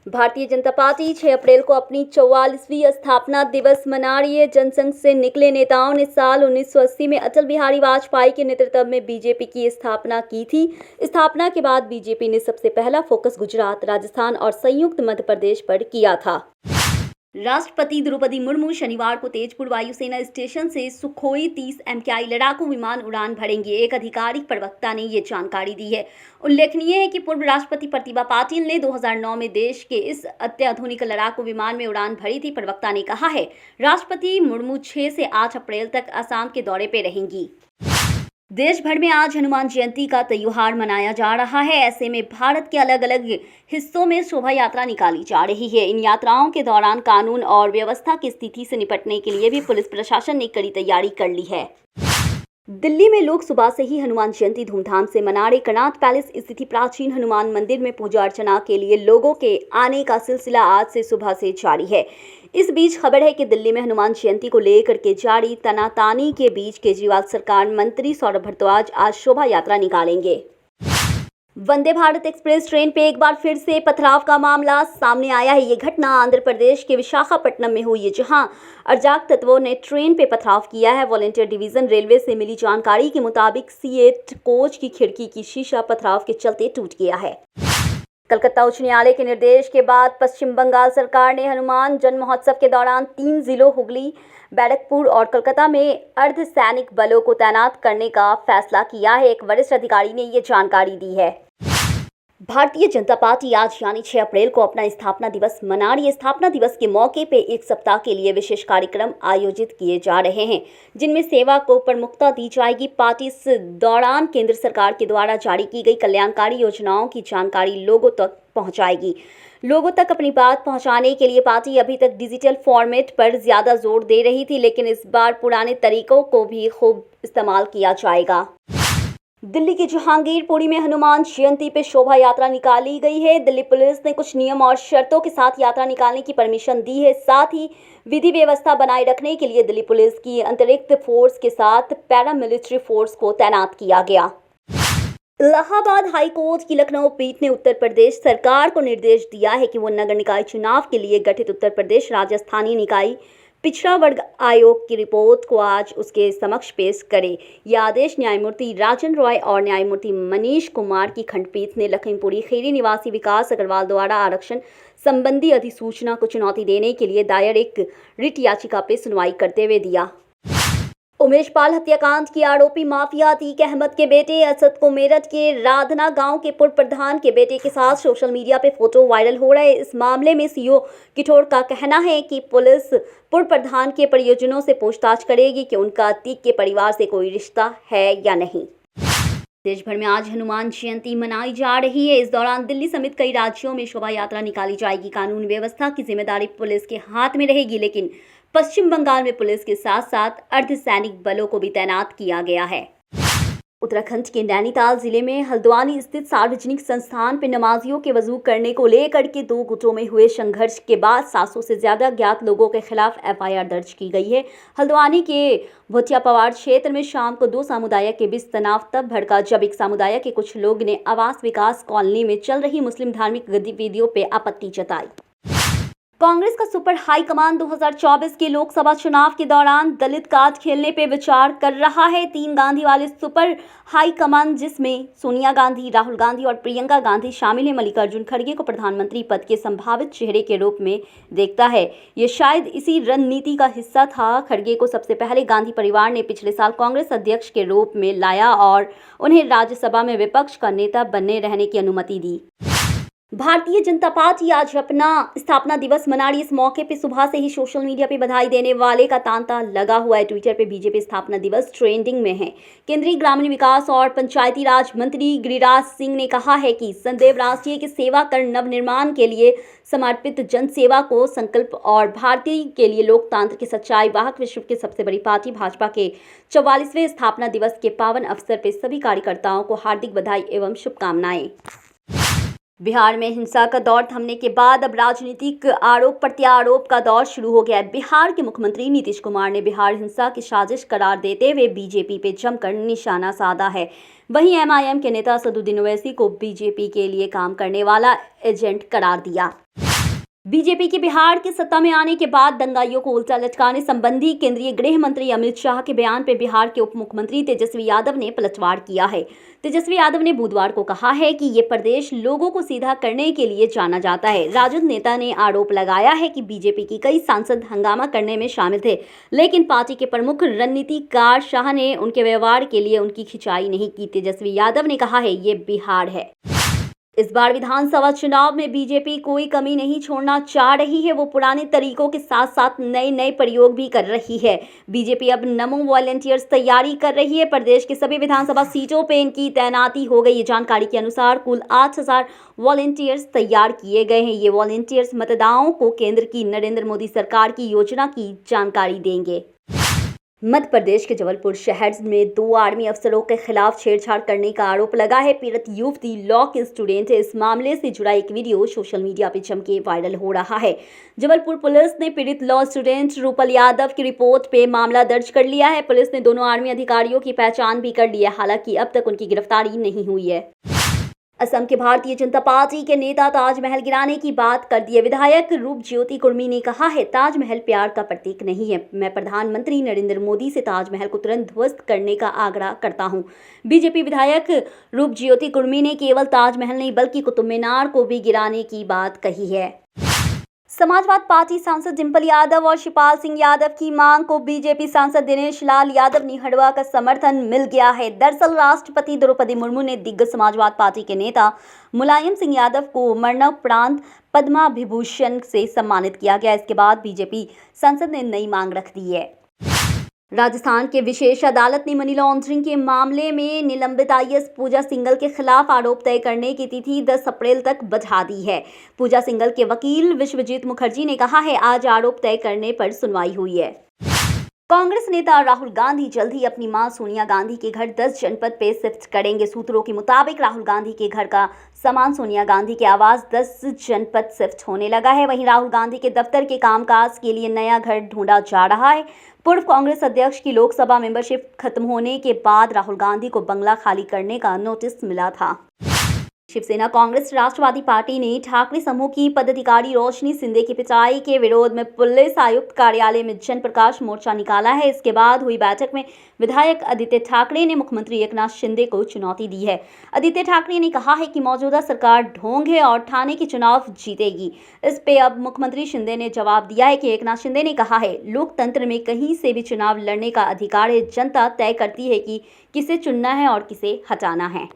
Bharatiya Janata party 6 अप्रैल को अपनी 44वीं स्थापना दिवस मना रही है। जनसंघ से निकले नेताओं ने साल 1980 में अटल बिहारी वाजपेयी के नेतृत्व में बीजेपी की स्थापना की थी। स्थापना के बाद बीजेपी ने सबसे पहला फोकस गुजरात, राजस्थान और संयुक्त मध्य प्रदेश पर किया था। राष्ट्रपति द्रौपदी मुर्मू शनिवार को तेजपुर वायुसेना स्टेशन से सुखोई 30 MKI लड़ाकू विमान उड़ान भरेंगे। एक आधिकारिक प्रवक्ता ने ये जानकारी दी है। उल्लेखनीय है कि पूर्व राष्ट्रपति प्रतिभा पाटिल ने 2009 में देश के इस अत्याधुनिक लड़ाकू विमान में उड़ान भरी थी। प्रवक्ता ने कहा है, राष्ट्रपति मुर्मू 6 से 8 अप्रैल तक असम के दौरे पर रहेंगी। देश भर में आज हनुमान जयंती का त्योहार मनाया जा रहा है। ऐसे में भारत के अलग अलग हिस्सों में शोभा यात्रा निकाली जा रही है। इन यात्राओं के दौरान कानून और व्यवस्था की स्थिति से निपटने के लिए भी पुलिस प्रशासन ने कड़ी तैयारी कर ली है। दिल्ली में लोग सुबह से ही हनुमान जयंती धूमधाम से मना रहे। कनॉट पैलेस स्थित प्राचीन हनुमान मंदिर में पूजा अर्चना के लिए लोगों के आने का सिलसिला आज से सुबह से जारी है। इस बीच खबर है कि दिल्ली में हनुमान जयंती को लेकर के जारी तनातानी के बीच केजरीवाल सरकार मंत्री सौरभ भारद्वाज आज शोभा यात्रा निकालेंगे। वंदे भारत एक्सप्रेस ट्रेन पे एक बार फिर से पथराव का मामला सामने आया है। ये घटना आंध्र प्रदेश के विशाखापट्टनम में हुई है, जहां अराजक तत्वों ने ट्रेन पे पथराव किया है। वॉलंटियर डिवीजन रेलवे से मिली जानकारी के मुताबिक C8 कोच की खिड़की की शीशा पथराव के चलते टूट गया है। कलकत्ता उच्च न्यायालय के निर्देश के बाद पश्चिम बंगाल सरकार ने हनुमान जन्म महोत्सव के दौरान 3 जिलों हुगली, बैरकपुर और कोलकाता में अर्धसैनिक बलों को तैनात करने का फैसला किया है। एक वरिष्ठ अधिकारी ने ये जानकारी दी है। भारतीय जनता पार्टी आज यानी 6 अप्रैल को अपना स्थापना दिवस मना रही है। स्थापना दिवस के मौके पे एक सप्ताह के लिए विशेष कार्यक्रम आयोजित किए जा रहे हैं, जिनमें सेवा को प्रमुखता दी जाएगी। पार्टी इस दौरान केंद्र सरकार के द्वारा जारी की गई कल्याणकारी योजनाओं की जानकारी लोगों तक पहुंचाएगी। लोगों तक अपनी बात पहुंचाने के लिए पार्टी अभी तक डिजिटल फॉर्मेट पर ज्यादा जोर दे रही थी, लेकिन इस बार पुराने तरीकों को भी खूब इस्तेमाल किया जाएगा। दिल्ली के जहांगीरपुरी में हनुमान जयंती पे शोभा यात्रा निकाली गई है। दिल्ली पुलिस ने कुछ नियम और शर्तों के साथ यात्रा निकालने की परमिशन दी है। साथ ही विधि व्यवस्था बनाए रखने के लिए दिल्ली पुलिस की अतिरिक्त फोर्स के साथ पैरामिलिट्री फोर्स को तैनात किया गया। इलाहाबाद हाई कोर्ट की लखनऊ पीठ ने उत्तर प्रदेश सरकार को निर्देश दिया है कि वो नगर निकाय चुनाव के लिए गठित उत्तर प्रदेश राज्य स्थानीय निकाय पिछड़ा वर्ग आयोग की रिपोर्ट को आज उसके समक्ष पेश करे। यह आदेश न्यायमूर्ति राजन रॉय और न्यायमूर्ति मनीष कुमार की खंडपीठ ने लखीमपुरी खीरी निवासी विकास अग्रवाल द्वारा आरक्षण संबंधी अधिसूचना को चुनौती देने के लिए दायर एक रिट याचिका पर सुनवाई करते हुए दिया। उमेश पाल हत्याकांड की आरोपी माफिया अतीक अहमद के बेटे असद को मेरठ के राधना गांव के पूर्व प्रधान के बेटे के साथ सोशल मीडिया पे फोटो वायरल हो रहे हैं। इस मामले में सीओ किठौर का कहना है कि पुलिस पूर्व प्रधान के परिजनों से पूछताछ करेगी कि उनका अतीक के परिवार से कोई रिश्ता है या नहीं। देश भर में आज हनुमान जयंती मनाई जा रही है। इस दौरान दिल्ली समेत कई राज्यों में शोभा यात्रा निकाली जाएगी। कानून व्यवस्था की जिम्मेदारी पुलिस के हाथ में रहेगी, लेकिन पश्चिम बंगाल में पुलिस के साथ साथ अर्धसैनिक बलों को भी तैनात किया गया है। उत्तराखंड के नैनीताल जिले में हल्द्वानी स्थित सार्वजनिक संस्थान पर नमाजियों के वजू करने को लेकर के 2 गुटों में हुए संघर्ष के बाद 700 से ज्यादा ज्ञात लोगों के खिलाफ FIR दर्ज की गई है। हल्द्वानी के भोटिया पवाड़ क्षेत्र में शाम को 2 समुदाय के बीच तनाव तब भड़का जब एक समुदाय के कुछ लोग ने आवास विकास कॉलोनी में चल रही मुस्लिम धार्मिक गतिविधियों पर आपत्ति जताई। कांग्रेस का सुपर हाईकमान 2024 के लोकसभा चुनाव के दौरान दलित कार्ड खेलने पे विचार कर रहा है। 3 गांधी वाले सुपर हाईकमान, जिसमें सोनिया गांधी, राहुल गांधी और प्रियंका गांधी शामिल हैं, मल्लिकार्जुन खड़गे को प्रधानमंत्री पद के संभावित चेहरे के रूप में देखता है। ये शायद इसी रणनीति का हिस्सा था। खड़गे को सबसे पहले गांधी परिवार ने पिछले साल कांग्रेस अध्यक्ष के रूप में लाया और उन्हें राज्यसभा में विपक्ष का नेता बने रहने की अनुमति दी। भारतीय जनता पार्टी आज अपना स्थापना दिवस मना रही है। इस मौके पे सुबह से ही सोशल मीडिया पे बधाई देने वाले का तांता लगा हुआ है। ट्विटर पे बीजेपी स्थापना दिवस ट्रेंडिंग में है। केंद्रीय ग्रामीण विकास और पंचायती राज मंत्री गिरिराज सिंह ने कहा है कि सदैव राष्ट्रीय की सेवा कर नवनिर्माण के लिए समर्पित जनसेवा को संकल्प और भारतीय के लिए लोकतंत्र की सच्चाई वाहक विश्व की सबसे बड़ी पार्टी भाजपा के 44वें स्थापना दिवस के पावन अवसर पर सभी कार्यकर्ताओं को हार्दिक बधाई एवं शुभकामनाएं। बिहार में हिंसा का दौर थमने के बाद अब राजनीतिक आरोप प्रत्यारोप का दौर शुरू हो गया है। बिहार के मुख्यमंत्री नीतीश कुमार ने बिहार हिंसा की साजिश करार देते हुए बीजेपी पे जमकर निशाना साधा है। वहीं एमआईएम के नेता असदुद्दीन ओवैसी को बीजेपी के लिए काम करने वाला एजेंट करार दिया। बीजेपी के बिहार की सत्ता में आने के बाद दंगाइयों को उल्टा लटकाने संबंधी केंद्रीय गृह मंत्री अमित शाह के बयान पर बिहार के उप मुख्यमंत्री तेजस्वी यादव ने पलटवार किया है। तेजस्वी यादव ने बुधवार को कहा है कि ये प्रदेश लोगों को सीधा करने के लिए जाना जाता है। राजद नेता ने आरोप लगाया है कि बीजेपी की कई सांसद हंगामा करने में शामिल थे, लेकिन पार्टी के प्रमुख रणनीतिकार शाह ने उनके व्यवहार के लिए उनकी खिंचाई नहीं की। तेजस्वी यादव ने कहा है, ये बिहार है। इस बार विधानसभा चुनाव में बीजेपी कोई कमी नहीं छोड़ना चाह रही है। वो पुराने तरीकों के साथ साथ नए प्रयोग भी कर रही है। बीजेपी अब नमो वॉलंटियर्स तैयारी कर रही है। प्रदेश के सभी विधानसभा सीटों पे इनकी तैनाती हो गई है। जानकारी के अनुसार कुल 8000 वॉलंटियर्स तैयार किए गए हैं। ये वॉलंटियर्स मतदाताओं को केंद्र की नरेंद्र मोदी सरकार की योजना की जानकारी देंगे। मध्य प्रदेश के जबलपुर शहर में 2 आर्मी अफसरों के खिलाफ छेड़छाड़ करने का आरोप लगा है। पीड़ित युवती लॉ की स्टूडेंट है। इस मामले से जुड़ा एक वीडियो सोशल मीडिया पर जम के वायरल हो रहा है। जबलपुर पुलिस ने पीड़ित लॉ स्टूडेंट रूपल यादव की रिपोर्ट पे मामला दर्ज कर लिया है। पुलिस ने दोनों आर्मी अधिकारियों की पहचान भी कर ली है। हालांकि अब तक उनकी गिरफ्तारी नहीं हुई है। असम के भारतीय जनता पार्टी के नेता ताजमहल गिराने की बात कर दी है। विधायक रूपज्योति कुर्मी ने कहा है, ताजमहल प्यार का प्रतीक नहीं है। मैं प्रधानमंत्री नरेंद्र मोदी से ताजमहल को तुरंत ध्वस्त करने का आग्रह करता हूं। बीजेपी विधायक रूपज्योति कुर्मी ने केवल ताजमहल नहीं बल्कि कुतुब मीनार को भी गिराने की बात कही है। समाजवाद पार्टी सांसद डिंपल यादव और शिवपाल सिंह यादव की मांग को बीजेपी सांसद दिनेश लाल यादव निहड़वा का समर्थन मिल गया है। दरअसल राष्ट्रपति द्रौपदी मुर्मू ने दिग्गज समाजवाद पार्टी के नेता मुलायम सिंह यादव को मरणोपरांत पद्मा विभूषण से सम्मानित किया गया। इसके बाद बीजेपी सांसद ने नई मांग रख दी है। राजस्थान के विशेष अदालत ने मनी लॉन्ड्रिंग के मामले में निलंबित आईएएस पूजा सिंघल के खिलाफ आरोप तय करने की तिथि 10 अप्रैल तक बढ़ा दी है। पूजा सिंघल के वकील विश्वजीत मुखर्जी ने कहा है, आज आरोप तय करने पर सुनवाई हुई है। कांग्रेस नेता राहुल गांधी जल्द ही अपनी मां सोनिया गांधी के घर 10 जनपद पे शिफ्ट करेंगे। सूत्रों के मुताबिक राहुल गांधी के घर का सामान सोनिया गांधी के आवास 10 जनपद शिफ्ट होने लगा है। वहीं राहुल गांधी के दफ्तर के कामकाज के लिए नया घर ढूंढा जा रहा है। पूर्व कांग्रेस अध्यक्ष की लोकसभा मेंबरशिप खत्म होने के बाद राहुल गांधी को बंगला खाली करने का नोटिस मिला था। शिवसेना कांग्रेस राष्ट्रवादी पार्टी ने ठाकरे समूह की पदाधिकारी रोशनी सिंधे की पिटाई के विरोध में पुलिस आयुक्त कार्यालय में जन प्रकाश मोर्चा निकाला है। इसके बाद हुई बैठक में विधायक आदित्य ठाकरे ने मुख्यमंत्री एकनाथ शिंदे को चुनौती दी है। आदित्य ठाकरे ने कहा है कि मौजूदा सरकार ढोंग है और ठाणे के चुनाव जीतेगी। इस पे अब मुख्यमंत्री शिंदे ने जवाब दिया है कि एकनाथ शिंदे ने कहा है, लोकतंत्र में कहीं से भी चुनाव लड़ने का अधिकार है। जनता तय करती है कि किसे चुनना है और किसे हटाना है।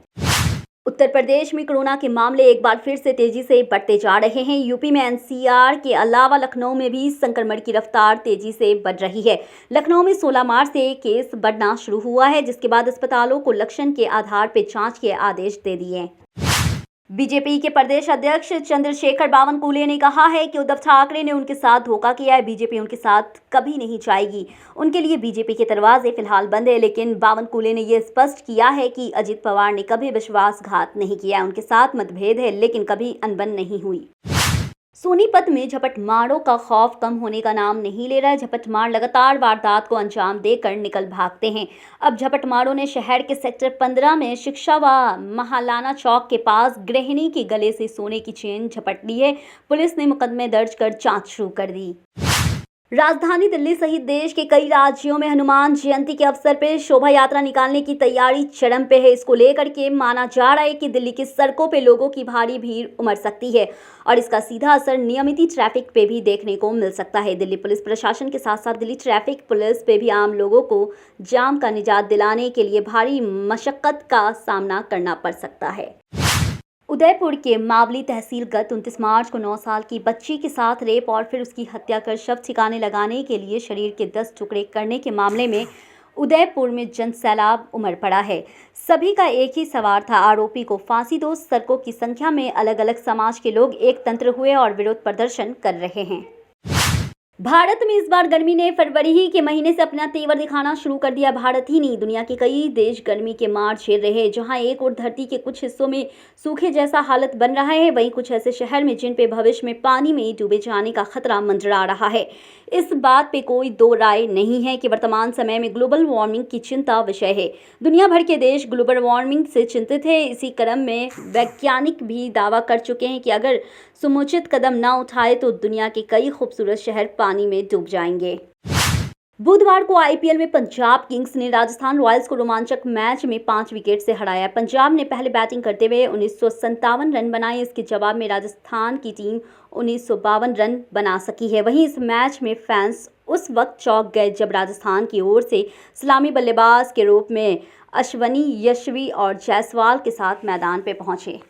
उत्तर प्रदेश में कोरोना के मामले एक बार फिर से तेजी से बढ़ते जा रहे हैं। यूपी में एनसीआर के अलावा लखनऊ में भी संक्रमण की रफ्तार तेजी से बढ़ रही है। लखनऊ में 16 मार्च से केस बढ़ना शुरू हुआ है, जिसके बाद अस्पतालों को लक्षण के आधार पर जांच के आदेश दे दिए। बीजेपी के प्रदेश अध्यक्ष चंद्रशेखर बावनकुले ने कहा है कि उद्धव ठाकरे ने उनके साथ धोखा किया है। बीजेपी उनके साथ कभी नहीं जाएगी। उनके लिए बीजेपी के दरवाजे फिलहाल बंद है। लेकिन बावनकुले ने यह स्पष्ट किया है कि अजित पवार ने कभी विश्वासघात नहीं किया। उनके साथ मतभेद है, लेकिन कभी अनबन नहीं हुई। सोनीपत में झपटमारों का खौफ कम होने का नाम नहीं ले रहा है। झपटमार लगातार वारदात को अंजाम देकर निकल भागते हैं। अब झपटमारों ने शहर के सेक्टर 15 में शिक्षा व महालाना चौक के पास गृहिणी के गले से सोने की चेन झपट ली है। पुलिस ने मुकदमे दर्ज कर जांच शुरू कर दी। राजधानी दिल्ली सहित देश के कई राज्यों में हनुमान जयंती के अवसर पर शोभा यात्रा निकालने की तैयारी चरम पे है। इसको लेकर के माना जा रहा है कि दिल्ली की सड़कों पे लोगों की भारी भीड़ उमड़ सकती है और इसका सीधा असर नियमित ट्रैफिक पे भी देखने को मिल सकता है। दिल्ली पुलिस प्रशासन के साथ साथ दिल्ली ट्रैफिक पुलिस पे भी आम लोगों को जाम का निजात दिलाने के लिए भारी मशक्कत का सामना करना पड़ सकता है। उदयपुर के मावली तहसील गत 29 मार्च को 9 साल की बच्ची के साथ रेप और फिर उसकी हत्या कर शव ठिकाने लगाने के लिए शरीर के 10 टुकड़े करने के मामले में उदयपुर में जन सैलाब उमड़ पड़ा है। सभी का एक ही सवाल था, आरोपी को फांसी दो। सड़कों की संख्या में अलग अलग समाज के लोग एक तंत्र हुए और विरोध प्रदर्शन कर रहे हैं। भारत में इस बार गर्मी ने फरवरी ही के महीने से अपना तेवर दिखाना शुरू कर दिया। भारत ही नहीं, दुनिया के कई देश गर्मी के मार झेल रहे हैं। जहां एक और धरती के कुछ हिस्सों में सूखे जैसा हालत बन रहा है, वहीं कुछ ऐसे शहर में जिन पे भविष्य में पानी में डूबे जाने का खतरा मंडरा रहा है। इस बात पे कोई दो राय नहीं है कि वर्तमान समय में ग्लोबल वार्मिंग की चिंता विषय है। दुनिया भर के देश ग्लोबल वार्मिंग से चिंतित है। इसी क्रम में वैज्ञानिक भी दावा कर चुके हैं कि अगर समुचित कदम न उठाए तो दुनिया के कई खूबसूरत शहर पानी में डूब जाएंगे। बुधवार को आईपीएल में पंजाब किंग्स ने राजस्थान रॉयल्स को रोमांचक मैच में 5 विकेट से हराया। पंजाब ने पहले बैटिंग करते हुए 1957 रन बनाए। इसके जवाब में राजस्थान की टीम 1952 रन बना सकी है। वहीं इस मैच में फैंस उस वक्त चौंक गए जब राजस्थान की ओर से सलामी बल्लेबाज के रूप में अश्विनी, यशवी और जायसवाल के साथ मैदान पर पहुंचे।